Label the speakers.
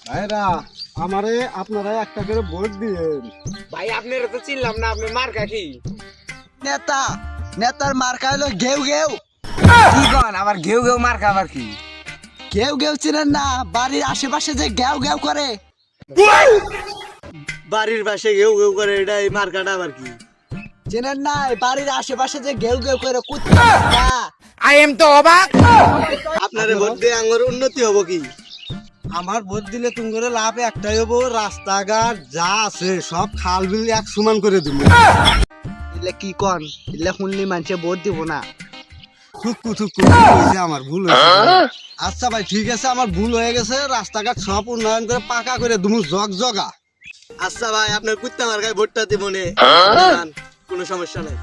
Speaker 1: ভাইরা আমারে আপনারা একটা করে ভোট দিয়েন।
Speaker 2: ভাই আপনারা তো চিনলাম না, আপনি মার্কা কি?
Speaker 3: নেতা, নেতার মার্কা হলো ঘেউ ঘেউ।
Speaker 2: কি কন আবার ঘেউ ঘেউ মার্কা আবার কি?
Speaker 3: ঘেউ ঘেউ চিনেন না? বাড়ির আশেপাশে যে ঘেউ ঘেউ করে।
Speaker 4: বাড়ির পাশে ঘেউ ঘেউ করে, এটা এই মার্কাটা আবার কি?
Speaker 3: চিনেন না? বাড়ির আশেপাশে যে ঘেউ ঘেউ করে কুত্তা।
Speaker 2: আই এম তো অবাক।
Speaker 4: আপনারে ভোট দিয়ে আঙ্গুর উন্নতি হবো কি?
Speaker 1: আমার ভোট দিলে তুমি করে লাভ একটাই হবো, রাস্তাঘাট যা আছে সব খাল বিল এক সমান করে দিব।
Speaker 3: এলে কি কন? এলে শুনলি মানুষে ভোট দিব না।
Speaker 1: থুকু থুকু হয়েছে, আমার ভুল হয়েছে। আচ্ছা ভাই ঠিক আছে, আমার ভুল হয়ে গেছে, রাস্তাঘাট সব উন্নয়ন করে পাকা করে দুমু জগ জগা।
Speaker 4: আচ্ছা ভাই, আপনার কুত্তা মার্কায় ভোটটা দিব নে, কোনো সমস্যা নাই।